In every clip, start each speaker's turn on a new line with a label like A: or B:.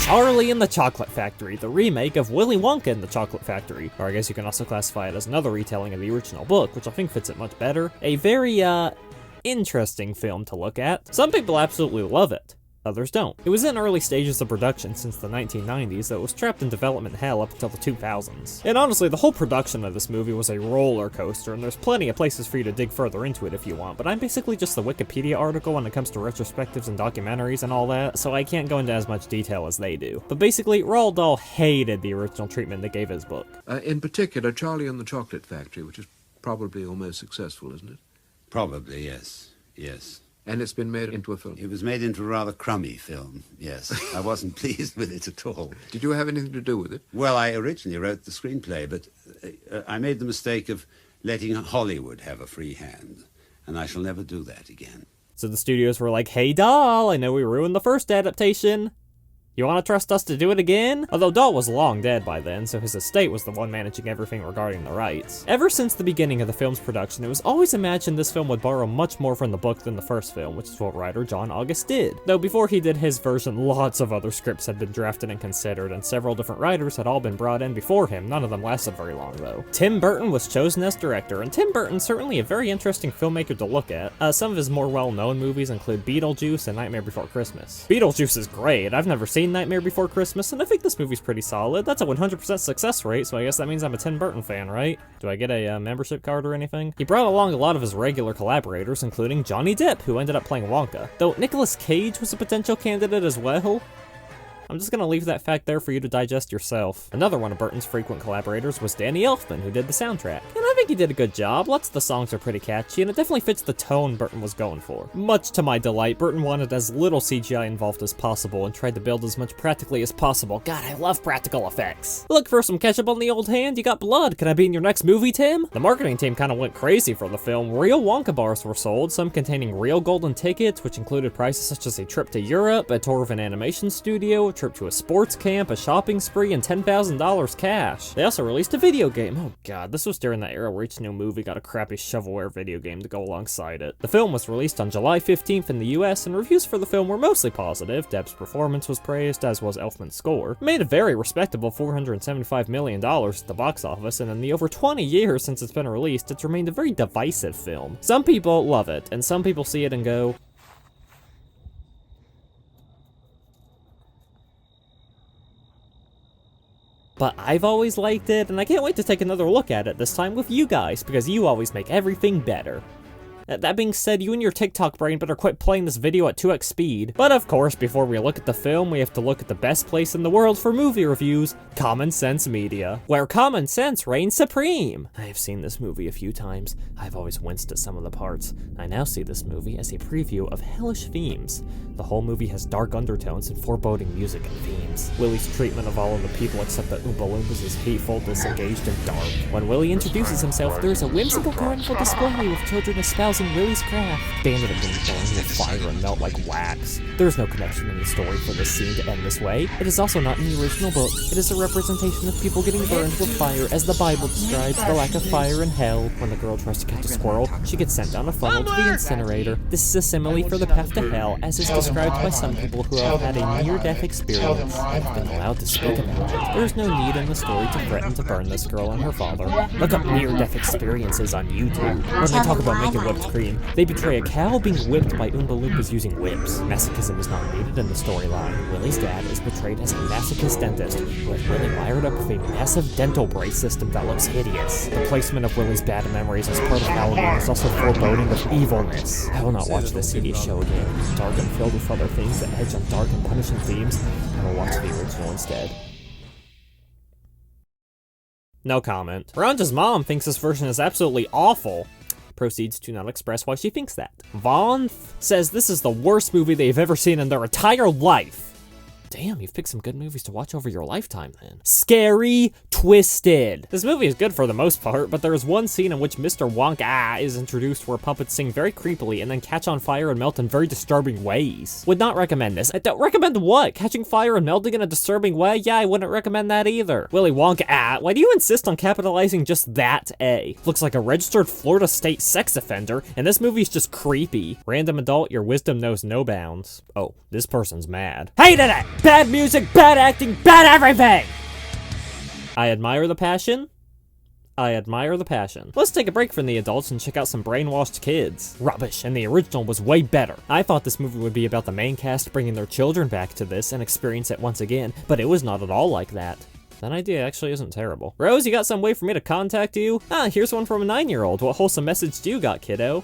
A: Charlie and the Chocolate Factory, the remake of Willy Wonka and the Chocolate Factory. Or I guess you can also classify it as another retelling of the original book, which I think fits it much better. A very, interesting film to look at. Some people absolutely love it. Others don't. It was in early stages of production since the 1990s, though it was trapped in development hell up until the 2000s. And honestly, the whole production of this movie was a roller coaster, and there's plenty of places for you to dig further into it if you want, but I'm basically just the Wikipedia article when it comes to retrospectives and documentaries and all that, so I can't go into as much detail as they do. But basically, Roald Dahl hated the original treatment they gave his book.
B: In particular, Charlie and the Chocolate Factory, which is probably your most successful, isn't it?
C: Probably, yes. Yes.
B: And it's been made into a film?
C: It was made into a rather crummy film, yes. I wasn't pleased with it at all.
B: Did you have anything to do with it?
C: Well, I originally wrote the screenplay, but I made the mistake of letting Hollywood have a free hand, and I shall never do that again.
A: So the studios were like, hey Dahl, I know we ruined the first adaptation. You want to trust us to do it again? Although Dahl was long dead by then, so his estate was the one managing everything regarding the rights. Ever since the beginning of the film's production, it was always imagined this film would borrow much more from the book than the first film, which is what writer John August did. Though before he did his version, lots of other scripts had been drafted and considered, and several different writers had all been brought in before him. None of them lasted very long, though. Tim Burton was chosen as director, and Tim Burton's certainly a very interesting filmmaker to look at. Some of his more well-known movies include Beetlejuice and Nightmare Before Christmas. Beetlejuice is great. I've never seen Nightmare Before Christmas, and I think this movie's pretty solid. That's a 100% success rate, so I guess that means I'm a Tim Burton fan, right? Do I get a membership card or anything? He brought along a lot of his regular collaborators, including Johnny Depp, who ended up playing Wonka. Though Nicolas Cage was a potential candidate as well. I'm just gonna leave that fact there for you to digest yourself. Another one of Burton's frequent collaborators was Danny Elfman, who did the soundtrack. And I think he did a good job. Lots of the songs are pretty catchy, and it definitely fits the tone Burton was going for. Much to my delight, Burton wanted as little CGI involved as possible and tried to build as much practically as possible. God, I love practical effects. Look, for some ketchup on the old hand, you got blood. Can I be in your next movie, Tim? The marketing team kind of went crazy for the film. Real Wonka bars were sold, some containing real golden tickets, which included prices such as a trip to Europe, a tour of an animation studio, a trip to a sports camp, a shopping spree, and $10,000 cash. They also released a video game. Oh god, this was during the era where each new movie got a crappy shovelware video game to go alongside it. The film was released on July 15th in the US, and reviews for the film were mostly positive. Depp's performance was praised, as was Elfman's score. It made a very respectable $475 million at the box office, and in the over 20 years since it's been released, it's remained a very divisive film. Some people love it, and some people see it and go, but I've always liked it, and I can't wait to take another look at it, this time with you guys, because you always make everything better. That being said, you and your TikTok brain better quit playing this video at 2x speed. But of course, before we look at the film, we have to look at the best place in the world for movie reviews, Common Sense Media, where common sense reigns supreme. I have seen this movie a few times. I've always winced at some of the parts. I now see this movie as a preview of hellish themes. The whole movie has dark undertones and foreboding music and themes. Willy's treatment of all of the people except the Oompa Loompas is hateful, disengaged, and dark. When Willy introduces himself, there is a whimsical carnival display with children espousing Willy's craft. Bandit are being burned with fire and melt like wax. There's no connection in the story for this scene to end this way. It is also not in the original book. It is a representation of people getting burned with fire, as the Bible describes the lack of fire in hell. When the girl tries to catch a squirrel, she gets sent down a funnel to the incinerator. This is a simile for the path to hell, as is described by some people who have had a near-death experience and have been allowed to speak about it. There is no need in the story to threaten to burn this girl and her father. Look up near-death experiences on YouTube. When they talk about making whipped cream, they betray a cow being whipped by Oompa Loompas using whips. Masochism is not needed in the storyline. Willy's dad is portrayed as a masochist dentist who has Willy wired up with a massive dental brace system that looks hideous. The placement of Willy's bad memories as part of Halloween is also foreboding of evilness. I will not watch this hideous show again. It's dark and filled with other things that edge on dark and punishing themes. I will watch the original instead. No comment. Ranja's mom thinks this version is absolutely awful. Proceeds to not express why she thinks that. Vaughn says this is the worst movie they've ever seen in their entire life. Damn, you've picked some good movies to watch over your lifetime then. Scary Twisted. This movie is good for the most part, but there is one scene in which Mr. WoNkA is introduced where puppets sing very creepily and then catch on fire and melt in very disturbing ways. Would not recommend this. I don't recommend what? Catching fire and melting in a disturbing way? Yeah, I wouldn't recommend that either. WilLy WoNkA, why do you insist on capitalizing just that A? Looks like a registered Florida state sex offender, and this movie's just creepy. Random adult, your wisdom knows no bounds. Oh, this person's mad. Hated it! bad music, bad acting, bad everything! I admire the passion. I admire the passion. Let's take a break from the adults and check out some brainwashed kids. Rubbish, and the original was way better. I thought this movie would be about the main cast bringing their children back to this and experience it once again, but it was not at all like that. That idea actually isn't terrible. Rose, you got some way for me to contact you? Ah, here's one from a 9-year-old. What wholesome message do you got, kiddo?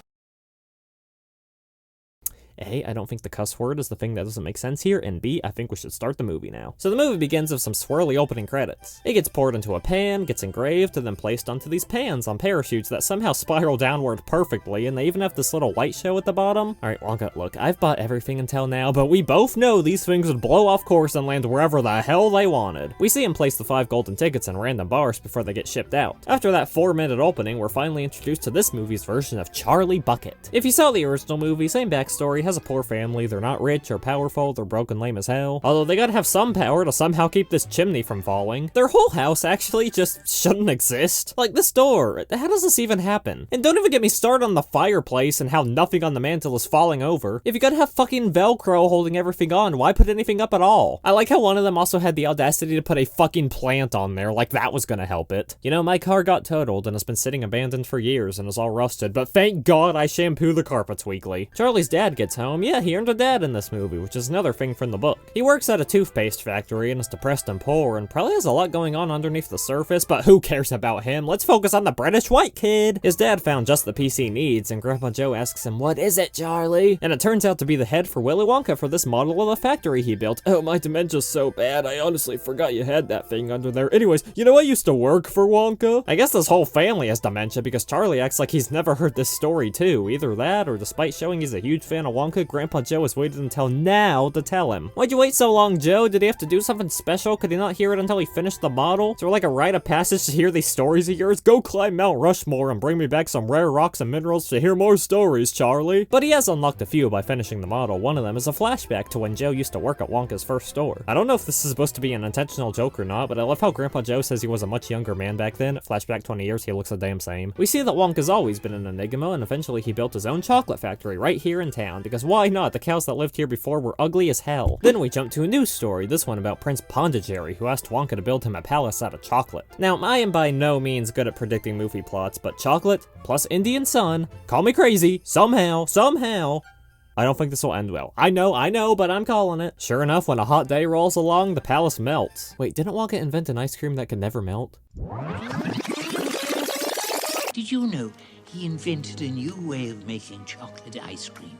A: A, I don't think the cuss word is the thing that doesn't make sense here, and B, I think we should start the movie now. So the movie begins with some swirly opening credits. It gets poured into a pan, gets engraved, and then placed onto these pans on parachutes that somehow spiral downward perfectly, and they even have this little white show at the bottom. Alright, Wonka, look, I've bought everything until now, but we both know these things would blow off course and land wherever the hell they wanted. We see him place the 5 golden tickets in random bars before they get shipped out. After that 4-minute opening, we're finally introduced to this movie's version of Charlie Bucket. If you saw the original movie, same backstory, has a poor family, they're not rich or powerful, they're broke and lame as hell. Although they gotta have some power to somehow keep this chimney from falling. Their whole house actually just shouldn't exist. Like this door, how does this even happen? And don't even get me started on the fireplace and how nothing on the mantle is falling over. If you gotta have fucking Velcro holding everything on, why put anything up at all? I like how one of them also had the audacity to put a fucking plant on there, like that was gonna help it. You know, my car got totaled and has been sitting abandoned for years and is all rusted, but thank God I shampoo the carpets weekly. Charlie's dad gets home. Yeah, he earned a dad in this movie, which is another thing from the book. He works at a toothpaste factory and is depressed and poor and probably has a lot going on underneath the surface, but who cares about him? Let's focus on the British white kid. His dad found just the piece he needs, and Grandpa Joe asks him, "What is it, Charlie?" And it turns out to be the head for WilLy WoNkA for this model of the factory he built. Oh, my dementia's so bad, I honestly forgot you had that thing under there. Anyways, you know I used to work for Wonka? I guess this whole family has dementia because Charlie acts like he's never heard this story too. Either that, or despite showing he's a huge fan of Wonka, Grandpa Joe has waited until now to tell him. Why'd you wait so long, Joe? Did he have to do something special? Could he not hear it until he finished the model? Is there like a rite of passage to hear these stories of yours? Go climb Mount Rushmore and bring me back some rare rocks and minerals to hear more stories, Charlie. But he has unlocked a few by finishing the model. One of them is a flashback to when Joe used to work at Wonka's first store. I don't know if this is supposed to be an intentional joke or not, but I love how Grandpa Joe says he was a much younger man back then. Flashback 20 years, he looks the damn same. We see that Wonka's always been an enigma, and eventually he built his own chocolate factory right here in town, because why not? The cows that lived here before were ugly as hell. Then we jump to a new story, this one about Prince Pondicherry, who asked Wonka to build him a palace out of chocolate. Now, I am by no means good at predicting movie plots, but chocolate plus Indian sun, call me crazy, somehow, I don't think this will end well. I know, but I'm calling it. Sure enough, when a hot day rolls along, the palace melts. Wait, didn't Wonka invent an ice cream that could never melt?
D: Did you know he invented a new way of making chocolate ice cream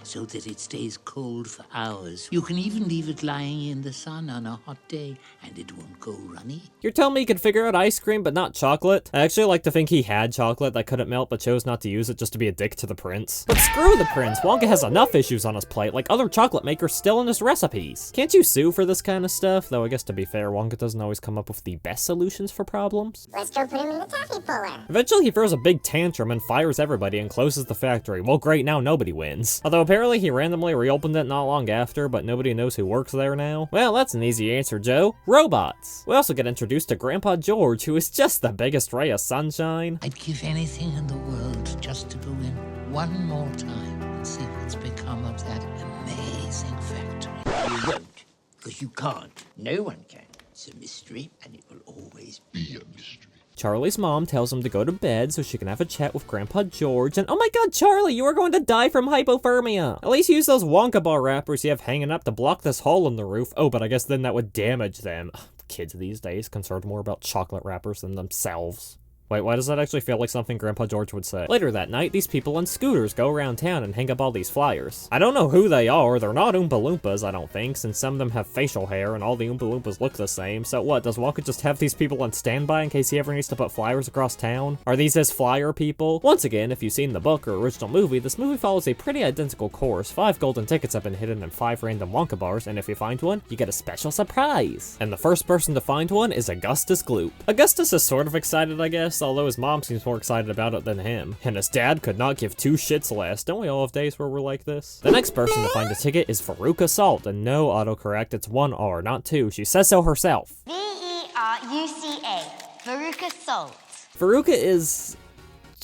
D: so that it stays cold for hours? You can even leave it lying in the sun on a hot day and it won't go runny.
A: You're telling me he could figure out ice cream but not chocolate? I actually like to think he had chocolate that couldn't melt but chose not to use it just to be a dick to the prince. But screw the prince, Wonka has enough issues on his plate, like other chocolate makers still in his recipes. Can't you sue for this kind of stuff? Though I guess to be fair, Wonka doesn't always come up with the best solutions for problems.
E: Let's go put him in the taffy puller.
A: Eventually he throws a big tantrum and fires everybody and closes the factory. Well great, now nobody wins. Although apparently he randomly reopened it not long after, but nobody knows who works there now. Well, that's an easy answer, Joe. Robots. We also get introduced to Grandpa George, who is just the biggest ray of sunshine.
D: I'd give anything in the world just to go in one more time and see what's become of that amazing factory. You won't, because you can't. No one can. It's a mystery, and it will always be a mystery.
A: Charlie's mom tells him to go to bed so she can have a chat with Grandpa George, and oh my god, Charlie, you are going to die from hypothermia! At least use those Wonka bar wrappers you have hanging up to block this hole in the roof. Oh, but I guess then that would damage them. Kids these days concerned more about chocolate wrappers than themselves. Wait, why does that actually feel like something Grandpa George would say? Later that night, these people on scooters go around town and hang up all these flyers. I don't know who they are, they're not Oompa Loompas, I don't think, since some of them have facial hair and all the Oompa Loompas look the same. So what, does Wonka just have these people on standby in case he ever needs to put flyers across town? Are these his flyer people? Once again, if you've seen the book or original movie, this movie follows a pretty identical course. 5 golden tickets have been hidden in 5 random Wonka bars, and if you find one, you get a special surprise. And the first person to find one is Augustus Gloop. Augustus is sort of excited, I guess, although his mom seems more excited about it than him. And his dad could not give 2 shits less. Don't we all have days where we're like this? The next person to find a ticket is Veruca Salt, and no autocorrect, it's 1 R, not 2. She says so herself.
E: Veruca, Veruca Salt.
A: Veruca is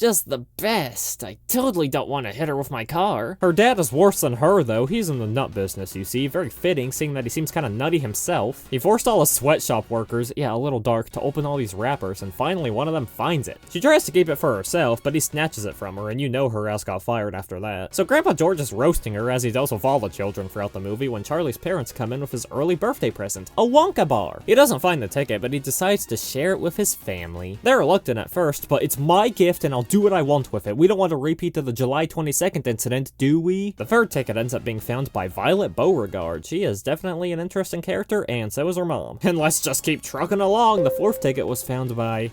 A: just the best. I totally don't want to hit her with my car. Her dad is worse than her, though. He's in the nut business, you see. Very fitting, seeing that he seems kind of nutty himself. He forced all his sweatshop workers, yeah, a little dark, to open all these wrappers, and finally one of them finds it. She tries to keep it for herself, but he snatches it from her, and you know her ass got fired after that. So Grandpa George is roasting her, as he does with all the children throughout the movie, when Charlie's parents come in with his early birthday present, a Wonka bar. He doesn't find the ticket, but he decides to share it with his family. They're reluctant at first, but it's my gift and I'll do what I want with it. We don't want to repeat to the July 22nd incident, do we? The third ticket ends up being found by Violet Beauregard. She is definitely an interesting character, and so is her mom. And let's just keep trucking along. The fourth ticket was found by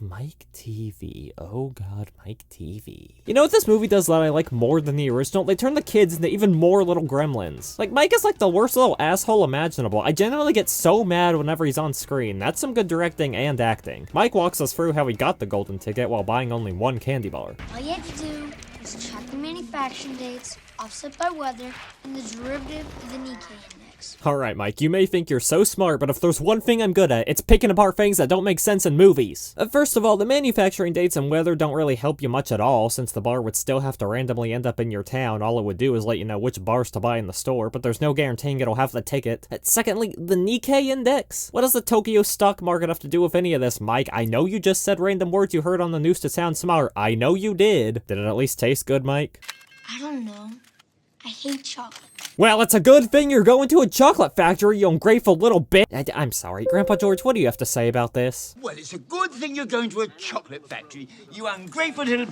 A: Mike TV. Oh god, Mike TV. You know what this movie does that I like more than the original? They turn the kids into even more little gremlins. Like, Mike is like the worst little asshole imaginable. I genuinely get so mad whenever he's on screen. That's some good directing and acting. Mike walks us through how he got the golden ticket while buying only one candy bar.
F: All you have to do is check the manufacturing dates, offset by weather, and the derivative of the Nikkei index.
A: Alright, Mike, you may think you're so smart, but if there's one thing I'm good at, it's picking apart things that don't make sense in movies. First of all, the manufacturing dates and weather don't really help you much at all, since the bar would still have to randomly end up in your town. All it would do is let you know which bars to buy in the store, but there's no guaranteeing it'll have the ticket. Secondly, the Nikkei index. What does the Tokyo stock market have to do with any of this, Mike? I know you just said random words you heard on the news to sound smart. I know you did. Did it at least taste good, Mike?
F: I don't know. I hate chocolate.
A: Well, it's a good thing you're going to a chocolate factory, you ungrateful little bitch. I'm sorry, Grandpa George, what do you have to say about this?
G: Well, it's a good thing you're going to a chocolate factory, you ungrateful little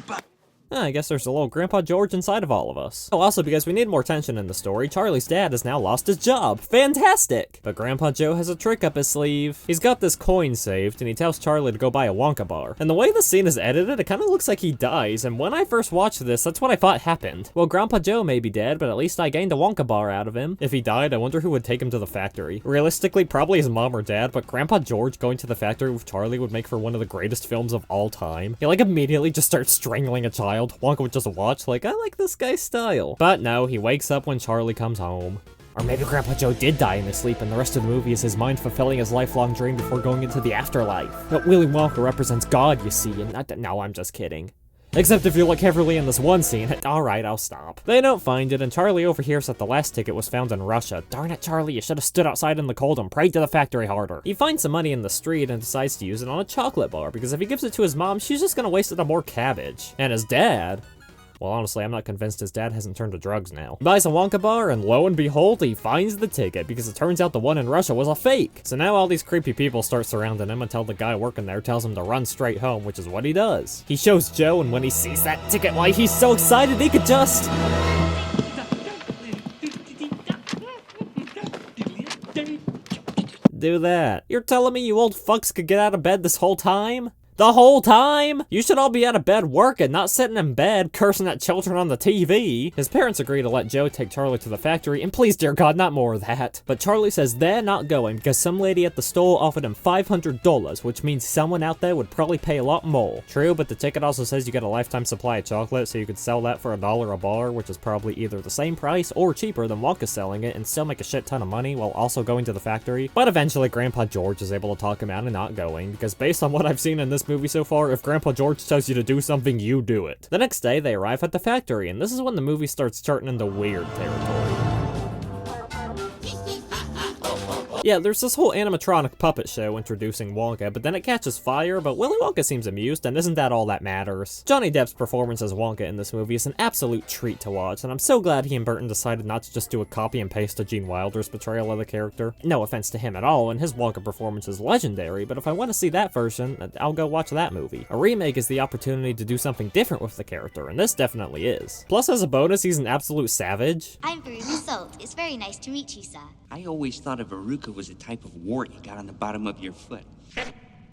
A: I guess there's a little Grandpa George inside of all of us. Oh, also, because we need more tension in the story, Charlie's dad has now lost his job. Fantastic! But Grandpa Joe has a trick up his sleeve. He's got this coin saved, and he tells Charlie to go buy a Wonka bar. And the way the scene is edited, it kind of looks like he dies, and when I first watched this, that's what I thought happened. Well, Grandpa Joe may be dead, but at least I gained a Wonka bar out of him. If he died, I wonder who would take him to the factory. Realistically, probably his mom or dad, but Grandpa George going to the factory with Charlie would make for one of the greatest films of all time. He, like, immediately just starts strangling a child. Wonka would just watch, like, I like this guy's style. But no, he wakes up when Charlie comes home. Or maybe Grandpa Joe did die in his sleep, and the rest of the movie is his mind fulfilling his lifelong dream before going into the afterlife. But WilLy WoNkA represents God, you see, and no, I'm just kidding. Except if you look heavily in this one scene. Alright, I'll stop. They don't find it, and Charlie overhears that the last ticket was found in Russia. Darn it, Charlie, you should have stood outside in the cold and prayed to the factory harder. He finds some money in the street and decides to use it on a chocolate bar, because if he gives it to his mom, she's just gonna waste it on more cabbage. And his dad... well, honestly, I'm not convinced his dad hasn't turned to drugs now. He buys a Wonka bar, and lo and behold, he finds the ticket, because it turns out the one in Russia was a fake. So now all these creepy people start surrounding him until the guy working there tells him to run straight home, which is what he does. He shows Joe, and when he sees that ticket, why, he's so excited he could just... do that. You're telling me you old fucks could get out of bed this whole time? The whole time? You should all be out of bed working, not sitting in bed cursing at children on the TV. His parents agree to let Joe take Charlie to the factory, and please, dear God, not more of that. But Charlie says they're not going because some lady at the store offered him $500, which means someone out there would probably pay a lot more. True, but the ticket also says you get a lifetime supply of chocolate, so you could sell that for $1 a bar, which is probably either the same price or cheaper than Wonka selling it and still make a shit ton of money while also going to the factory. But eventually, Grandpa George is able to talk him out of not going, because based on what I've seen in this movie so far, if Grandpa George tells you to do something, you do it. The next day, they arrive at the factory, and this is when the movie starts charting into weird territory. Yeah, there's this whole animatronic puppet show introducing Wonka, but then it catches fire, but WilLy WoNkA seems amused, and isn't that all that matters? Johnny Depp's performance as Wonka in this movie is an absolute treat to watch, and I'm so glad he and Burton decided not to just do a copy and paste of Gene Wilder's portrayal of the character. No offense to him at all, and his Wonka performance is legendary, but if I want to see that version, I'll go watch that movie. A remake is the opportunity to do something different with the character, and this definitely is. Plus, as a bonus, he's an absolute savage.
E: I'm Veruca Salt. It's very nice to meet you, sir.
H: I always thought a verruca was a type of wart you got on the bottom of your foot.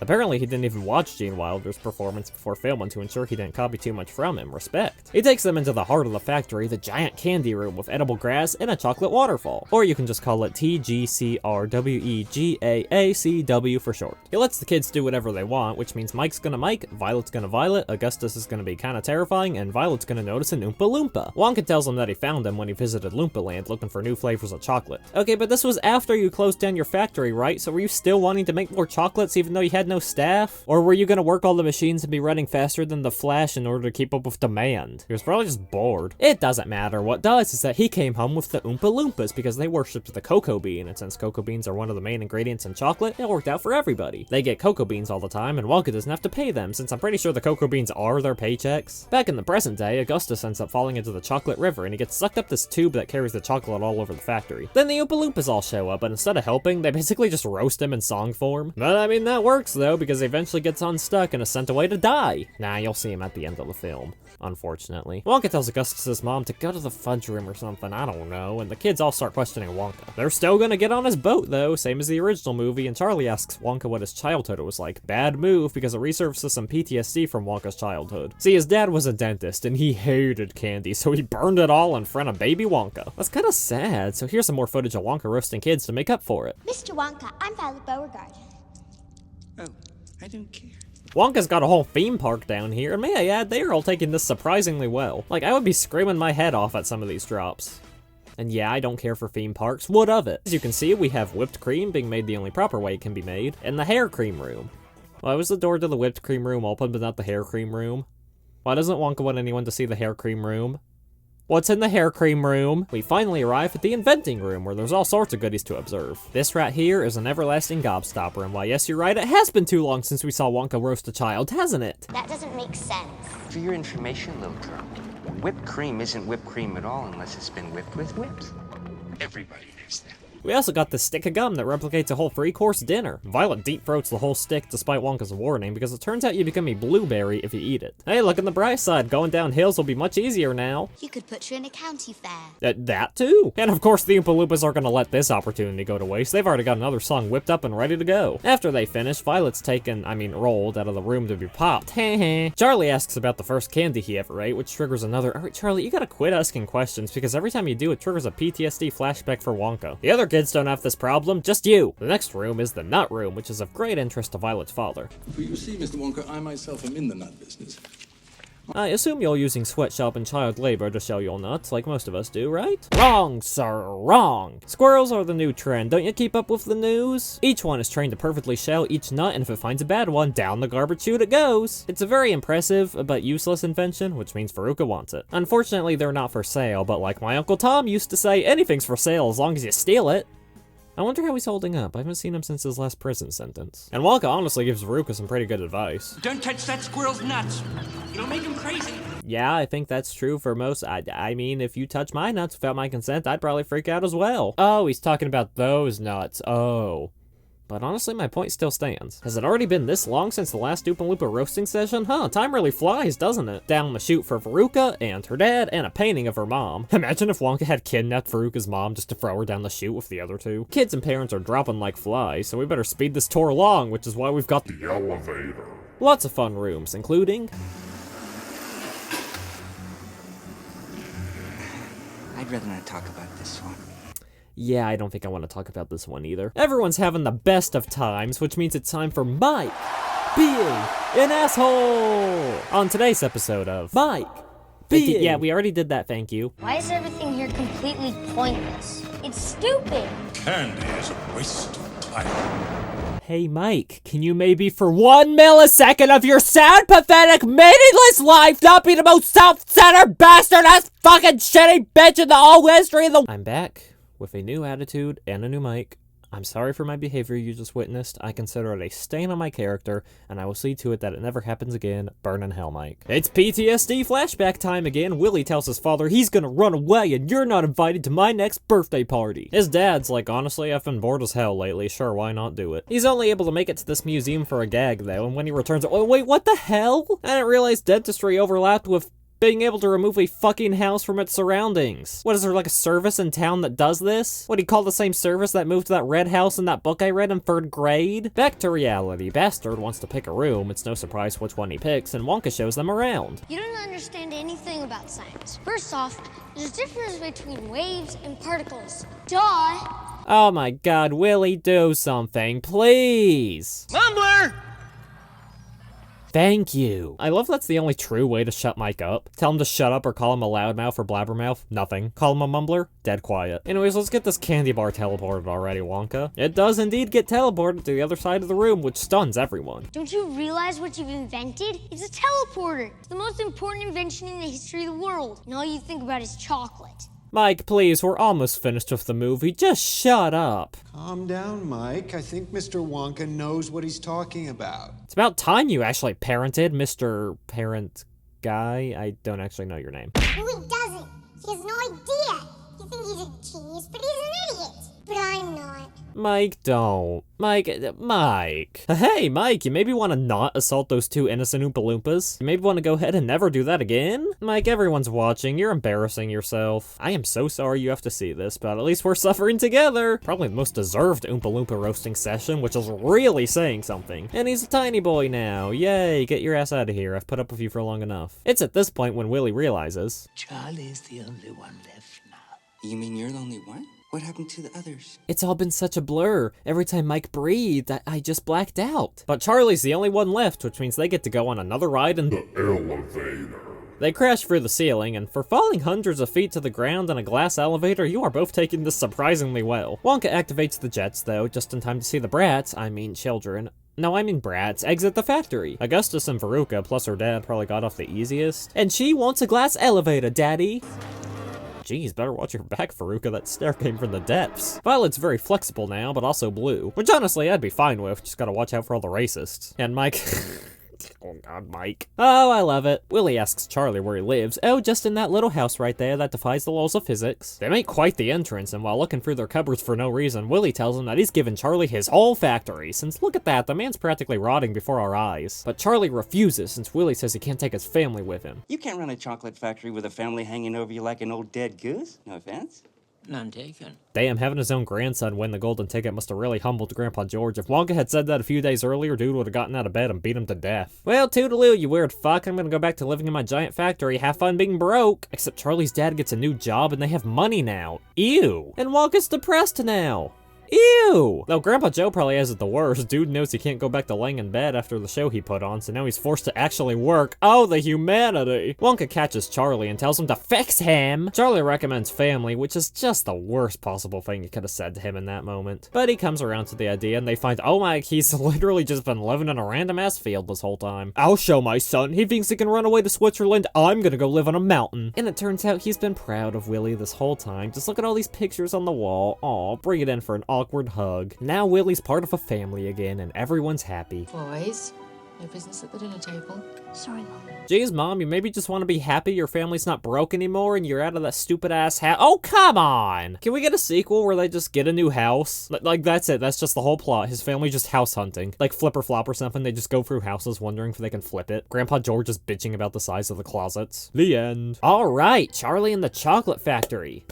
A: Apparently, he didn't even watch Gene Wilder's performance before filming to ensure he didn't copy too much from him. Respect. He takes them into the heart of the factory, the giant candy room with edible grass and a chocolate waterfall. Or you can just call it TGCRWEGAACW for short. He lets the kids do whatever they want, which means Mike's gonna Mike, Violet's gonna Violet, Augustus is gonna be kinda terrifying, and Violet's gonna notice an Oompa Loompa. Wonka tells him that he found him when he visited Loompa Land looking for new flavors of chocolate. Okay, but this was after you closed down your factory, right? So were you still wanting to make more chocolates even though you had had no staff? Or were you gonna work all the machines and be running faster than the Flash in order to keep up with demand? He was probably just bored. It doesn't matter. What does is that he came home with the Oompa Loompas because they worshipped the cocoa bean, and since cocoa beans are one of the main ingredients in chocolate, it worked out for everybody. They get cocoa beans all the time, and WONkA doesn't have to pay them, since I'm pretty sure the cocoa beans are their paychecks. Back in the present day, Augustus ends up falling into the chocolate river, and he gets sucked up this tube that carries the chocolate all over the factory. Then the Oompa Loompas all show up, but instead of helping, they basically just roast him in song form. But I mean, that works though, because he eventually gets unstuck and is sent away to die. Nah, you'll see him at the end of the film, unfortunately. WONkA tells Augustus's mom to go to the fudge room or something, I don't know, and the kids all start questioning WONkA. They're still gonna get on his boat though, same as the original movie, and Charlie asks WONkA what his childhood was like. Bad move, because it resurfaces some PTSD from WONkA's childhood. See, his dad was a dentist, and he hated candy, so he burned it all in front of baby WONkA. That's kinda sad, so here's some more footage of WONkA roasting kids to make up for it.
E: Mr. Wonka, I'm Violet Beauregard.
H: Oh, I don't care.
A: WONka's got a whole theme park down here, and may I add, they are all taking this surprisingly well. Like, I would be screaming my head off at some of these drops. And yeah, I don't care for theme parks, what of it? As you can see, we have whipped cream being made the only proper way it can be made, and the hair cream room. Why was the door to the whipped cream room open but not the hair cream room? Why doesn't WONkA want anyone to see the hair cream room? What's in the hair cream room? We finally arrive at the inventing room, where there's all sorts of goodies to observe. This right here is an everlasting gobstopper, and why yes, you're right, it has been too long since we saw WONkA roast a child, hasn't it?
E: That doesn't make sense.
H: For your information, little girl, whipped cream isn't whipped cream at all unless it's been whipped with whips. Everybody knows that.
A: We also got this stick of gum that replicates a whole 3-course dinner. Violet deep throats the whole stick despite WONkA's warning, because it turns out you become a blueberry if you eat it. Hey, look on the bright side, going down hills will be much easier now.
E: You could put you in a county fair.
A: That too. And of course the Oompa Loompas aren't gonna let this opportunity go to waste. They've already got another song whipped up and ready to go. After they finish, Violet's rolled out of the room to be popped. Charlie asks about the first candy he ever ate, which triggers another, alright Charlie, you gotta quit asking questions, because every time you do, it triggers a PTSD flashback for WONkA. The other kids don't have this problem, just you. The next room is the nut room, which is of great interest to Violet's father.
I: Well, you see, Mr. WONkA, I myself am in the nut business.
A: I assume you're using sweatshop and child labor to sell your nuts, like most of us do, right? Wrong, sir, wrong. Squirrels are the new trend, don't you keep up with the news? Each one is trained to perfectly shell each nut, and if it finds a bad one, down the garbage chute it goes. It's a very impressive, but useless invention, which means Veruca wants it. Unfortunately, they're not for sale, but like my Uncle Tom used to say, anything's for sale as long as you steal it. I wonder how he's holding up. I haven't seen him since his last prison sentence. And WONkA honestly gives Veruca some pretty good advice.
H: Don't touch that squirrel's nuts. You'll make him crazy.
A: Yeah, I think that's true for most. I mean, if you touch my nuts without my consent, I'd probably freak out as well. Oh, he's talking about those nuts. Oh. But honestly, my point still stands. Has it already been this long since the last Oompa Loompa roasting session? Huh, time really flies, doesn't it? Down the chute for Veruca, and her dad, and a painting of her mom. Imagine if WONkA had kidnapped Veruca's mom just to throw her down the chute with the other two. Kids and parents are dropping like flies, so we better speed this tour along, which is why we've got the elevator. Lots of fun rooms, including...
H: I'd rather not talk about this one.
A: Yeah, I don't think I want to talk about this one either. Everyone's having the best of times, which means it's time for Mike being an asshole! On today's episode of Mike being... Yeah, we already did that, thank you.
F: Why is everything here completely pointless? It's stupid.
I: Candy is a waste of time.
A: Hey Mike, can you maybe for 1 millisecond of your sad, pathetic, meaningless life not be the most self-centered bastard-ass fucking shitty bitch in the whole history of the— I'm back with a new attitude and a new mic. I'm sorry for my behavior you just witnessed. I consider it a stain on my character, and I will see to it that it never happens again. Burn in hell, Mike. It's PTSD flashback time again. WilLy tells his father he's gonna run away and you're not invited to my next birthday party. His dad's like, honestly, I've been bored as hell lately. Sure, why not do it? He's only able to make it to this museum for a gag, though, and when he returns, oh, wait, what the hell? I didn't realize dentistry overlapped with being able to remove a fucking house from its surroundings. What, is there like a service in town that does this? What do you call the same service that moved that red house in that book I read in 3rd grade? Back to reality. Bastard wants to pick a room. It's no surprise which one he picks, and WONkA shows them around.
F: You don't understand anything about science. First off, there's a difference between waves and particles. Duh!
A: Oh my god, WilLy, do something, please!
H: Mumbler!
A: Thank you. I love that's the only true way to shut Mike up. Tell him to shut up or call him a loudmouth or blabbermouth. Nothing. Call him a mumbler. Dead quiet. Anyways, let's get this candy bar teleported already, Wonka. It does indeed get teleported to the other side of the room, which stuns everyone.
F: Don't you realize what you've invented? It's a teleporter. It's the most important invention in the history of the world. And all you think about is chocolate.
A: Mike, please, we're almost finished with the movie. Just shut up.
J: Calm down, Mike. I think Mr. Wonka knows what he's talking about.
A: It's about time you actually parented, Mr. Parent Guy. I don't actually know your name.
E: No, he doesn't. He has no idea. You think he's a genius, but he's an idiot. But I'm not.
A: Mike, don't. Mike. Hey, Mike, you maybe want to not assault those two innocent Oompa Loompas? You maybe want to go ahead and never do that again? Mike, everyone's watching. You're embarrassing yourself. I am so sorry you have to see this, but at least we're suffering together. Probably the most deserved Oompa Loompa roasting session, which is really saying something. And he's a tiny boy now. Yay, get your ass out of here. I've put up with you for long enough. It's at this point when WilLy realizes...
D: Charlie's the only one left now.
H: You mean you're the only one? What happened to the others?
A: It's all been such a blur. Every time Mike breathed, I just blacked out. But Charlie's the only one left, which means they get to go on another ride in the elevator. They crash through the ceiling, and for falling hundreds of feet to the ground in a glass elevator, you are both taking this surprisingly well. Wonka activates the jets, though, just in time to see the brats, I mean children, no, I mean brats, exit the factory. Augustus and Veruca, plus her dad, probably got off the easiest. And she wants a glass elevator, daddy. Jeez, better watch your back, Veruca. That stare came from the depths. Violet's very flexible now, but also blue. Which honestly, I'd be fine with. Just gotta watch out for all the racists. And Mike... Oh god, Mike. Oh, I love it. WilLy asks Charlie where he lives. Oh, just in that little house right there that defies the laws of physics. They make quite the entrance, and while looking through their cupboards for no reason, WilLy tells him that he's given Charlie his whole factory, since look at that, the man's practically rotting before our eyes. But Charlie refuses, since WilLy says he can't take his family with him.
H: You can't run a chocolate factory with a family hanging over you like an old dead goose. No offense.
D: None taken.
A: Damn, having his own grandson win the golden ticket must have really humbled Grandpa George. If Wonka had said that a few days earlier, dude would have gotten out of bed and beat him to death. Well, toodaloo, you weird fuck. I'm gonna go back to living in my giant factory. Have fun being broke. Except Charlie's dad gets a new job and they have money now. Ew. And Wonka's depressed now. Ew! Though Grandpa Joe probably has it the worst. Dude knows he can't go back to laying in bed after the show he put on, so now he's forced to actually work. Oh, the humanity! Wonka catches Charlie and tells him to fix him! Charlie recommends family, which is just the worst possible thing you could have said to him in that moment. But he comes around to the idea and they find, oh my, he's literally just been living in a random ass field this whole time. I'll show my son. He thinks he can run away to Switzerland. I'm gonna go live on a mountain. And it turns out he's been proud of WilLy this whole time. Just look at all these pictures on the wall. Aw, bring it in for an awkward hug. Now WilLy's part of a family again and everyone's happy.
K: Boys, no business at the dinner table.
F: Sorry, Mom.
A: Jeez, Mom, you maybe just want to be happy your family's not broke anymore and you're out of that stupid ass house. Oh, come on! Can we get a sequel where they just get a new house? Like, that's it. That's just the whole plot. His family just house hunting. Like Flip or Flop or something. They just go through houses wondering if they can flip it. Grandpa George is bitching about the size of the closets. The end. All right, Charlie and the Chocolate Factory.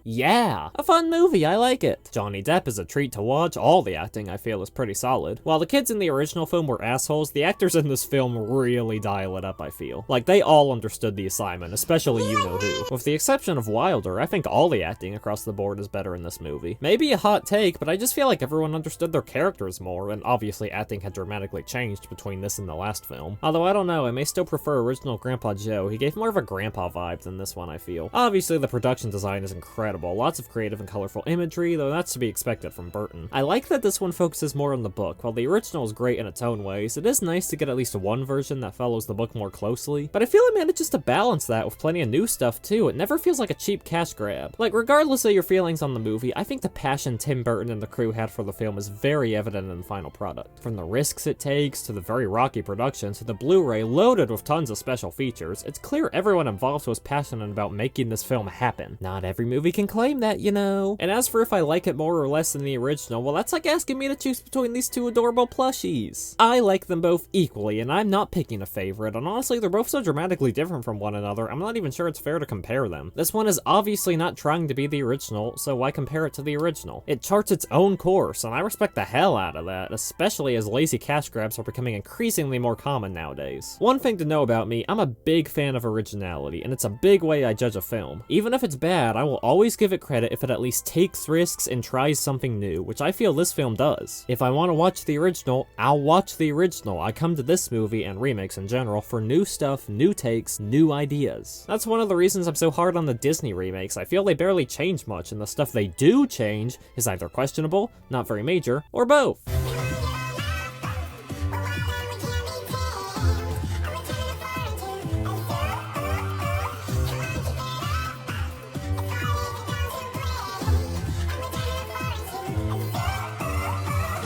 A: Yeah, a fun movie, I like it. Johnny Depp is a treat to watch. All the acting, I feel, is pretty solid. While the kids in the original film were assholes, the actors in this film really dial it up, I feel. Like, they all understood the assignment, especially you-know-who. With the exception of Wilder, I think all the acting across the board is better in this movie. Maybe a hot take, but I just feel like everyone understood their characters more, and obviously acting had dramatically changed between this and the last film. Although, I don't know, I may still prefer original Grandpa Joe. He gave more of a grandpa vibe than this one, I feel. Obviously, the production design is incredible. Lots of creative and colorful imagery, though that's to be expected from Burton. I like that this one focuses more on the book. While the original is great in its own ways, it is nice to get at least one version that follows the book more closely. But I feel it manages to balance that with plenty of new stuff too. It never feels like a cheap cash grab. Like, regardless of your feelings on the movie, I think the passion Tim Burton and the crew had for the film is very evident in the final product. From the risks it takes, to the very rocky production, to the Blu-ray loaded with tons of special features, it's clear everyone involved was passionate about making this film happen. Not every movie can claim that, you know. And as for if I like it more or less than the original, well, that's like asking me to choose between these two adorable plushies. I like them both equally, and I'm not picking a favorite, and honestly, they're both so dramatically different from one another, I'm not even sure it's fair to compare them. This one is obviously not trying to be the original, so why compare it to the original? It charts its own course, and I respect the hell out of that, especially as lazy cash grabs are becoming increasingly more common nowadays. One thing to know about me, I'm a big fan of originality, and it's a big way I judge a film. Even if it's bad, I will always always give it credit if it at least takes risks and tries something new, which I feel this film does. If I want to watch the original, I'll watch the original. I come to this movie, and remakes in general, for new stuff, new takes, new ideas. That's one of the reasons I'm so hard on the Disney remakes. I feel they barely change much, and the stuff they do change is either questionable, not very major, or both.